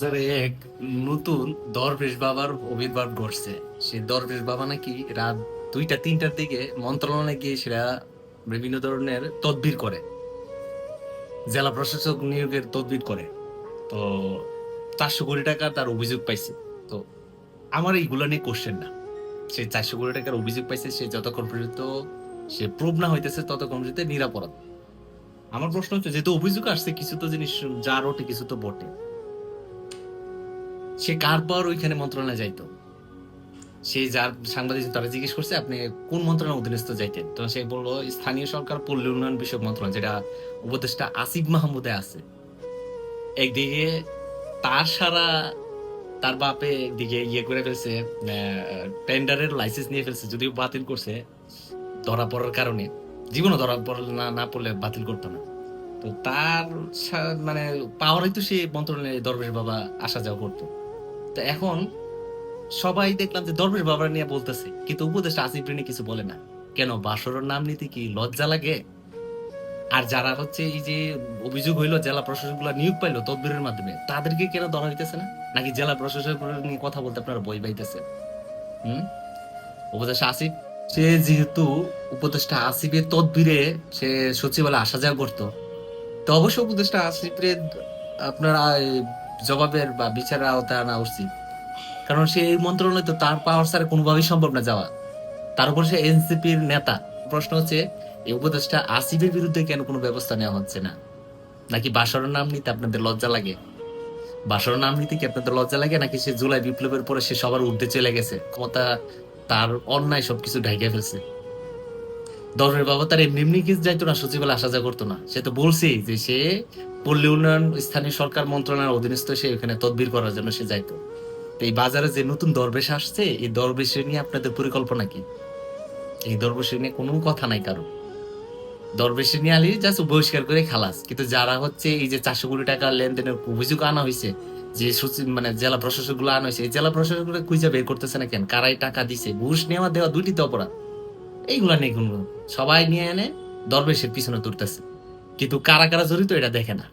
বাজারে এক নতুন দরবেশ বাবার আবির্ভাব ঘটছে। সেই দরবেশ বাবা নাকি রাত 2টা 3টার দিকে মন্ত্রণালয়ে গিয়ে সেটা বিভিন্ন ধরনের তদবির করে, জেলা প্রশাসক নিয়োগের তদবির করে। তো 400 কোটি টাকা তার অভিযোগ পাইছে। তো আমার এইগুলা নিয়ে কোশ্চেন না, সে 400 কোটি টাকার অভিযোগ পাইছে, সে যতক্ষণ পর্যন্ত সে প্রুভ না হইতেছে ততক্ষণ পর্যন্ত নিরাপরাধ। আমার প্রশ্ন হচ্ছে, যেহেতু অভিযোগ আসছে, কিছু তো জিনিস যা রটে কিছু তো বটে, সে কার পর ওইখানে মন্ত্রণালয়ে যাইতো? সে যার সাংবাদিক তারা জিজ্ঞেস করছে, আপনি কোন মন্ত্রণালয়ের অধীনস্থ যাইতেন? তো সে বললো স্থানীয় সরকার পল্লী উন্নয়ন বিষয়ক মন্ত্রণালয়, যেটা উপদেষ্টা আসিফ মাহমুদে আছে। একদিকে তার সারা, তার বাপে একদিকে ইয়ে করে ফেলছে, টেন্ডারের লাইসেন্স নিয়ে ফেলছে, যদিও বাতিল করছে ধরা পড়ার কারণে। জীবনও ধরা পড়লে না পড়লে বাতিল করতো না। তো তার মানে পাওয়ারই তো সে মন্ত্রণালয়ে দরবেশ বাবা আসা যাওয়া করতো। তো এখন সবাই দেখলাম যে দরবেশ বাবা নিয়ে বলতেছে, কিন্তু উপদেষ্টা আসিফ নিয়ে কিছু বলে না। কেন? বাসরের নাম নিতে কি লজ্জা লাগে? আর যারা হচ্ছে এই যে অভিযোগ হইলো জেলা প্রশাসক গুলা নিয়োগ পাইলো তদবিরের মাধ্যমে, তাদেরকে কেন ধরা হইতেছে না? নাকি জেলা প্রশাসক নিয়ে কথা বলতে আপনারা বই পাইতেছে? হম উপদেষ্টা আসিফ, সে যেহেতু উপদেষ্টা আসিফের তদবিরে সে সচিবালয়ে আসা যাওয়া করতো, তো অবশ্যই উপদেষ্টা আসিফের আপনারা জবাবের বা বিচারের আওতায় আনা উচিত। কারণ সে এই মন্ত্রণালয় তো তার পাওয়ার ছাড়া কোনোভাবেই সম্ভব না যাওয়া। তার উপর সে এনসিপির নেতা। প্রশ্ন হচ্ছে, এই উপদেষ্টা আসিফের বিরুদ্ধে কেন কোনো ব্যবস্থা নেওয়া হচ্ছে না? নাকি বাসরের নাম নিতে আপনাদের লজ্জা লাগে? বাসরের নাম নিতে কি আপনাদের লজ্জা লাগে, নাকি সে জুলাই বিপ্লবের পরে সে সবার ঊর্ধ্বে চলে গেছে, ক্ষমতা তার অন্যায় সবকিছু ঢাইকে ফেলছে? দরবেশ বাবা তার এমনি এমনি কিছু যাইতো না, সচিবালয় আসা যা করতো না। সে তো বলছেই যে সে পল্লী উন্নয়ন স্থানীয় সরকার মন্ত্রণালয়ের অধীনস্থ, সে ওখানে তদবির করার জন্য সে যাইতো। তো এই বাজারে যে নতুন দরবেশ আসছে, এই দরবেশের নিয়ে আপনাদের পরিকল্পনা কি? এই দরবেশের নিয়ে কোনো কথা নাই কারো। দরবেশের নিয়ে আলি জাস্ট বহিষ্কার করে খালাস। কিন্তু যারা হচ্ছে এই যে 400 কোটি টাকা লেনদেনের অভিযোগ আনা হয়েছে, যে সচিব মানে জেলা প্রশাসক গুলো আনা হয়েছে, এই জেলা প্রশাসক গুলো খুঁজে বের করতেছে না কেন? কারাই টাকা দিছে? ঘুষ নেওয়া দেওয়া দুইটি তো অপরাধ। এইগুলা নেই কোনো, সবাই নিয়ে এনে দরবেশের পিছনে তুলতেছে, কিন্তু কারা কারা জড়িত এটা দেখে না।